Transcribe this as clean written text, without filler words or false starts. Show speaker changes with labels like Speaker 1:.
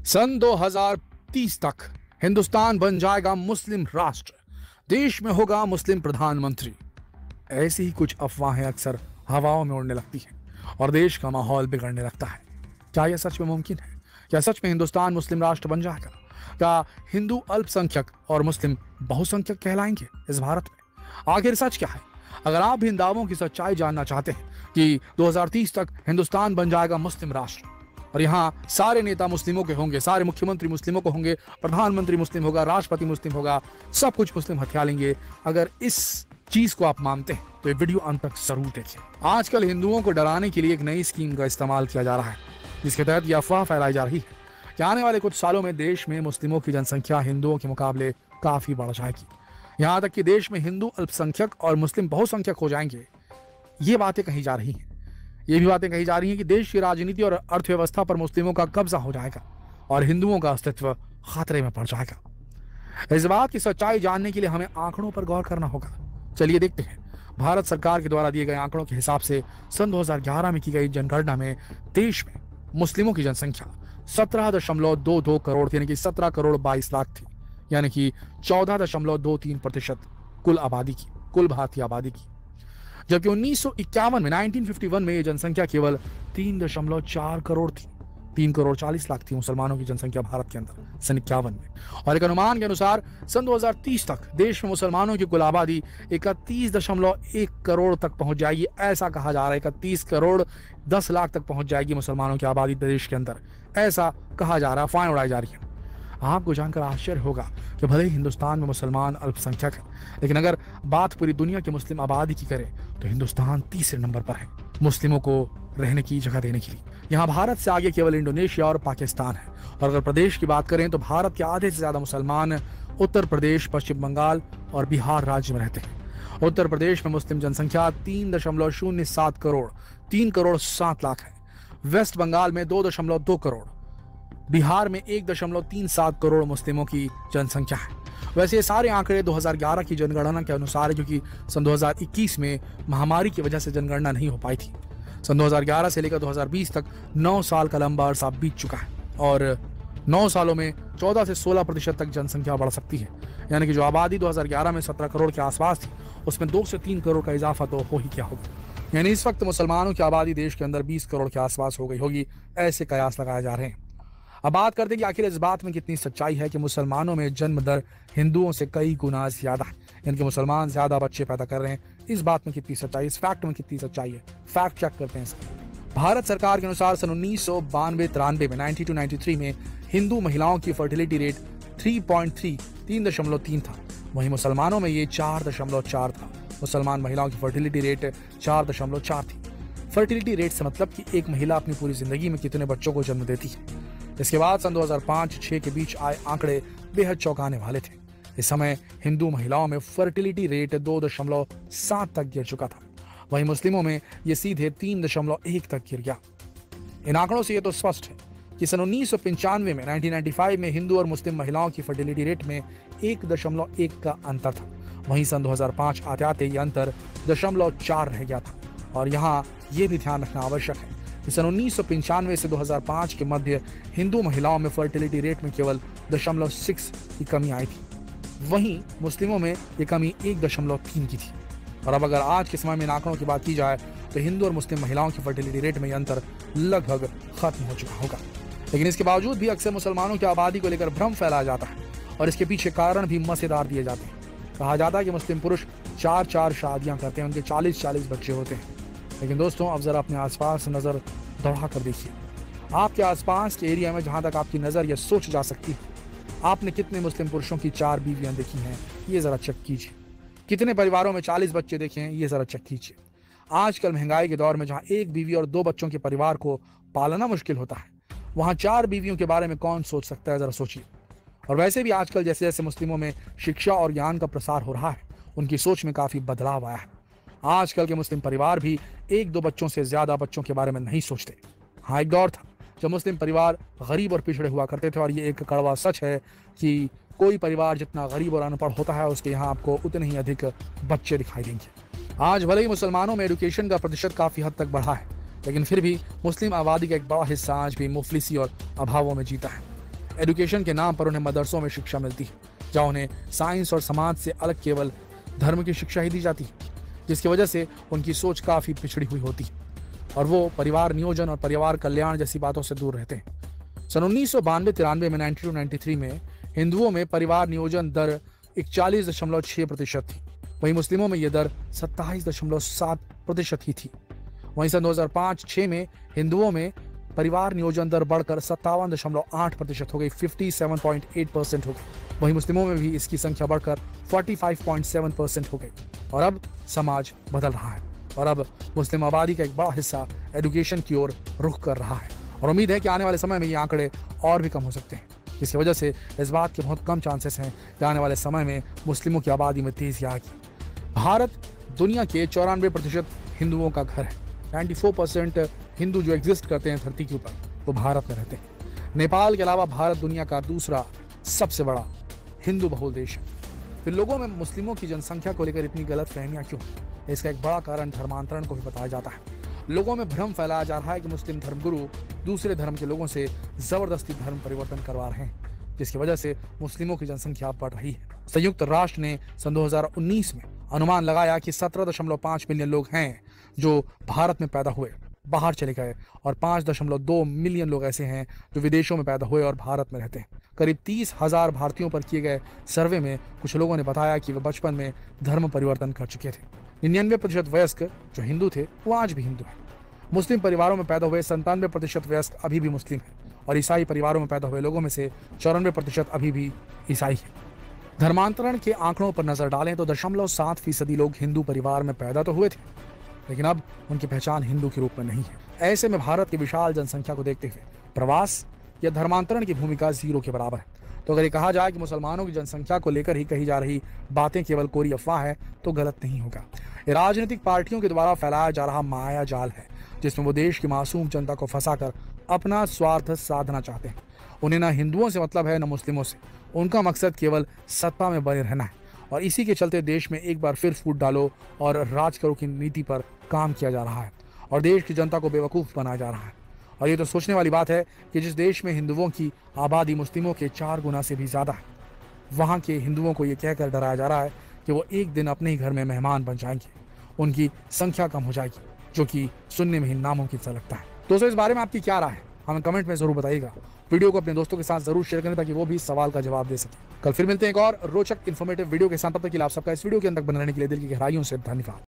Speaker 1: सन 2030 तक हिंदुस्तान बन जाएगा मुस्लिम राष्ट्र, देश में होगा मुस्लिम प्रधानमंत्री। ऐसी ही कुछ अफवाहें अक्सर हवाओं में उड़ने लगती हैं और देश का माहौल बिगड़ने लगता है। क्या यह सच में मुमकिन है? क्या सच में हिंदुस्तान मुस्लिम राष्ट्र बन जाएगा? क्या हिंदू अल्पसंख्यक और मुस्लिम बहुसंख्यक कहलाएंगे इस भारत में? आखिर सच क्या है? अगर आप भी इन दावों की सच्चाई जानना चाहते हैं कि 2030 तक हिंदुस्तान बन जाएगा मुस्लिम राष्ट्र और यहाँ सारे नेता मुस्लिमों के होंगे, सारे मुख्यमंत्री मुस्लिमों को होंगे, प्रधानमंत्री मुस्लिम होगा, राष्ट्रपति मुस्लिम होगा, सब कुछ मुस्लिम हथिया लेंगे, अगर इस चीज को आप मानते हैं तो ये वीडियो अंत तक जरूर देखिए। आजकल हिंदुओं को डराने के लिए एक नई स्कीम का इस्तेमाल किया जा रहा है, जिसके तहत यह अफवाह फैलाई जा रही है कि आने वाले कुछ सालों में देश में मुस्लिमों की जनसंख्या हिंदुओं के मुकाबले काफी बढ़ जाएगी। यहाँ तक कि देश में हिंदू अल्पसंख्यक और मुस्लिम बहुसंख्यक हो जाएंगे। ये बातें कही जा रही हैं। ये भी बातें कही जा रही हैं कि देश की राजनीति और अर्थव्यवस्था पर मुस्लिमों का कब्जा हो जाएगा और हिंदुओं का अस्तित्व खतरे में पड़ जाएगा। इस बात की सच्चाई जानने के लिए हमें आंकड़ों पर गौर करना होगा। चलिए देखते हैं। भारत सरकार के द्वारा दिए गए आंकड़ों के हिसाब से सन 2011 में की गई जनगणना में देश में मुस्लिमों की जनसंख्या 17.22 करोड़ यानी कि 17 करोड़ 22 लाख थी, यानी कि 14.23% कुल आबादी की, कुल भारतीय आबादी की। जबकि 1951 में यह जनसंख्या केवल 3.4 करोड़ थी। 3 करोड़ 40 लाख थी मुसलमानों की जनसंख्या भारत के अंदर सन 51 में। और एक अनुमान के अनुसार सन 2030 तक देश में मुसलमानों की कुल आबादी 31.1 करोड़ तक पहुंच जाएगी। ऐसा कहा जा रहा है 31 करोड़ 10 लाख तक पहुंच जाएगी मुसलमानों की आबादी देश के अंदर, ऐसा कहा जा रहा है, अफवाहें उड़ाई जा रही है। आपको जानकर आश्चर्य होगा कि भले ही हिंदुस्तान में मुसलमान अल्पसंख्यक है, लेकिन अगर बात पूरी दुनिया की मुस्लिम आबादी की करें तो हिंदुस्तान तीसरे नंबर पर है मुस्लिमों को रहने की जगह देने के लिए। यहाँ भारत से आगे केवल इंडोनेशिया और पाकिस्तान है। और अगर प्रदेश की बात करें तो भारत के आधे से ज्यादा मुसलमान उत्तर प्रदेश, पश्चिम बंगाल और बिहार राज्य में रहते हैं। उत्तर प्रदेश में मुस्लिम जनसंख्या 3.07 करोड़ 3 करोड़ 7 लाख है। वेस्ट बंगाल में 2.2 करोड़, बिहार में 1.37 करोड़ मुस्लिमों की जनसंख्या है। वैसे ये सारे आंकड़े 2011 की जनगणना के अनुसार है, क्योंकि सन 2021 में महामारी की वजह से जनगणना नहीं हो पाई थी। सन 2011 से लेकर 2020 तक 9 साल का लंबा अरसा बीत चुका है और 9 सालों में 14 से 16% तक जनसंख्या बढ़ सकती है। यानी कि जो आबादी 2011 में 17 करोड़ के आसपास थी, उसमें 2 से 3 करोड़ का इजाफा तो हो ही क्या होगा। यानी इस वक्त मुसलमानों की आबादी देश के अंदर 20 करोड़ के आसपास हो गई होगी, ऐसे कयास लगाए जा रहे हैं। अब बात करते हैं कि आखिर इस बात में कितनी सच्चाई है कि मुसलमानों में जन्म दर हिंदुओं से कई गुना ज्यादा है, यानी कि मुसलमान ज्यादा बच्चे पैदा कर रहे हैं। इस बात में कितनी सच्चाई, इस फैक्ट में कितनी सच्चाई है, फैक्ट चेक करते हैं इसका। भारत सरकार के अनुसार सन 1992-93 में 92-93 में हिंदू महिलाओं की फर्टिलिटी रेट 3.3 था। वहीं मुसलमानों में ये 4.4 था। मुसलमान महिलाओं की फर्टिलिटी रेट 4.4 थी। फर्टिलिटी रेट से मतलब कि एक महिला अपनी पूरी जिंदगी में कितने बच्चों को जन्म देती है। इसके बाद सन 2005-6 के बीच आए आंकड़े बेहद चौंकाने वाले थे। इस समय हिंदू महिलाओं में फर्टिलिटी रेट 2.7 तक गिर चुका था। वहीं मुस्लिमों में यह सीधे 3.1 तक गिर गया। इन आंकड़ों से यह तो स्पष्ट है कि सन 1995 में 1995 में हिंदू और मुस्लिम महिलाओं की फर्टिलिटी रेट में 1.1 का अंतर था। वहीं सन 2005 आते आते ये अंतर 0.4 रह गया था। और यहाँ ये भी ध्यान रखना आवश्यक है कि सन 1995 से 2005 के मध्य हिंदू महिलाओं में फर्टिलिटी रेट में केवल 0.6 की कमी आई थी। वहीं मुस्लिमों में ये कमी 1.3 की थी। और अब अगर आज के समय में इन आंकड़ों की बात की जाए तो हिंदू और मुस्लिम महिलाओं की फर्टिलिटी रेट में ये अंतर लगभग खत्म हो चुका होगा। लेकिन इसके बावजूद भी अक्सर मुसलमानों की आबादी को लेकर भ्रम फैलाया जाता है और इसके पीछे कारण भी मजेदार दिए जाते हैं। कहा जाता है कि मुस्लिम पुरुष 4 शादियां करते हैं, उनके 40 बच्चे होते हैं। लेकिन दोस्तों, अब जरा अपने आसपास नजर दौड़ा कर देखिए। आपके आसपास के एरिया में जहां तक आपकी नजर यह सोच जा सकती है, आपने कितने मुस्लिम पुरुषों की 4 बीवियां देखी हैं, ये जरा चेक कीजिए। कितने परिवारों में 40 बच्चे देखे हैं, ये जरा चेक कीजिए। आजकल महंगाई के दौर में जहां 1 बीवी और 2 बच्चों के परिवार को पालना मुश्किल होता है, वहां 4 बीवियों के बारे में कौन सोच सकता है, जरा सोचिए। और वैसे भी आजकल जैसे जैसे मुस्लिमों में शिक्षा और ज्ञान का प्रसार हो रहा है, उनकी सोच में काफी बदलाव आया है। आजकल के मुस्लिम परिवार भी 1-2 बच्चों से ज्यादा बच्चों के बारे में नहीं सोचते। हाँ, एक दौर था जब मुस्लिम परिवार गरीब और पिछड़े हुआ करते थे और ये एक कड़वा सच है कि कोई परिवार जितना गरीब और अनपढ़ होता है, उसके यहाँ आपको उतने ही अधिक बच्चे दिखाई देंगे। आज भले ही मुसलमानों में एजुकेशन का प्रतिशत काफी हद तक बढ़ा है, लेकिन फिर भी मुस्लिम आबादी का एक बड़ा हिस्सा आज भी मुफलिसी और अभावों में जीता है। एजुकेशन के नाम पर उन्हें मदरसों में शिक्षा मिलती है, जहाँ उन्हें साइंस और समाज से अलग केवल धर्म की शिक्षा ही दी जाती है, जिसकी वजह से उनकी सोच काफ़ी पिछड़ी हुई होती है और वो परिवार नियोजन और परिवार कल्याण जैसी बातों से दूर रहते हैं। सन 1992-93 में 92-93 में हिंदुओं में परिवार नियोजन दर 41.6% थी, वहीं मुस्लिमों में यह दर 27.7% ही थी। वहीं सन 2005-6 में हिंदुओं में परिवार नियोजन दर बढ़कर 57.8% हो गई, 57.8% हो गई। वहीं मुस्लिमों में भी इसकी संख्या बढ़कर 45.7% हो गई। और अब समाज बदल रहा है और अब मुस्लिम आबादी का एक बड़ा हिस्सा एजुकेशन की ओर रुख कर रहा है और उम्मीद है कि आने वाले समय में ये आंकड़े और भी कम हो सकते हैं। इसकी वजह से इस बात के बहुत कम चांसेस हैं कि आने वाले समय में मुस्लिमों की आबादी में तेजी आएगी। भारत दुनिया के 94% हिंदुओं का घर है। 94% हिंदू जो एग्जिस्ट करते हैं धरती के ऊपर वो भारत में रहते हैं। नेपाल के अलावा भारत दुनिया का दूसरा सबसे बड़ा हिंदू बहुल देश है। फिर लोगों में मुस्लिमों की जनसंख्या को लेकर इतनी गलत फहमियाँ क्यों? इसका एक बड़ा कारण धर्मांतरण को भी बताया जाता है। लोगों में भ्रम फैलाया जा रहा है कि मुस्लिम धर्मगुरु दूसरे धर्म के लोगों से जबरदस्ती धर्म परिवर्तन करवा रहे हैं, जिसकी वजह से मुस्लिमों की जनसंख्या बढ़ रही है। संयुक्त राष्ट्र ने सन 2019 में अनुमान लगाया कि 17.5 मिलियन लोग हैं जो भारत में पैदा हुए बाहर चले गए और 5.2 मिलियन लोग ऐसे हैं जो विदेशों में पैदा हुए और भारत में रहते हैं। करीब 30,000 भारतीयों पर किए गए सर्वे में कुछ लोगों ने बताया कि वे बचपन में धर्म परिवर्तन कर चुके थे। 99% वयस्क जो हिंदू थे वो आज भी हिंदू हैं। मुस्लिम परिवारों में पैदा हुए 97% वयस्क अभी भी मुस्लिम हैं और ईसाई परिवारों में पैदा हुए लोगों में से 94% अभी भी ईसाई हैं। धर्मांतरण के आंकड़ों पर नजर डालें तो 0.7% लोग हिंदू परिवार में पैदा तो हुए थे, लेकिन अब उनकी पहचान हिंदू के रूप में नहीं है। ऐसे में भारत की विशाल जनसंख्या को देखते हुए प्रवास या धर्मांतरण की भूमिका 0 के बराबर है। तो अगर ये कहा जाए कि मुसलमानों की जनसंख्या को लेकर ही कही जा रही बातें केवल कोरी अफवाह है तो गलत नहीं होगा। ये राजनीतिक पार्टियों के द्वारा फैलाया जा रहा माया जाल है, जिसमें वो देश की मासूम जनता को फंसाकर अपना स्वार्थ साधना चाहते हैं। उन्हें ना हिंदुओं से मतलब है न मुस्लिमों से। उनका मकसद केवल सत्ता में बने रहना है और इसी के चलते देश में एक बार फिर फूट डालो और राज करो की नीति पर काम किया जा रहा है और देश की जनता को बेवकूफ़ बनाया जा रहा है। और ये तो सोचने वाली बात है कि जिस देश में हिंदुओं की आबादी मुस्लिमों के 4 गुना से भी ज़्यादा है, वहाँ के हिंदुओं को ये कहकर डराया जा रहा है कि वो एक दिन अपने ही घर में मेहमान बन जाएंगे, उनकी संख्या कम हो जाएगी, जो कि सुनने में ही नामुमकिन सा लगता है। दोस्तों, इस बारे में आपकी क्या राय है हमें कमेंट में ज़रूर बताइएगा। वीडियो को अपने दोस्तों के साथ ज़रूर शेयर करें ताकि वो भी सवाल का जवाब दे सकें। कल फिर मिलते हैं एक और रोचक इन्फॉर्मेटिव वीडियो के साथ। तब तक के लिए आप सबका इस वीडियो के अंदर बने रहने के लिए दिल की गहराइयों से धन्यवाद।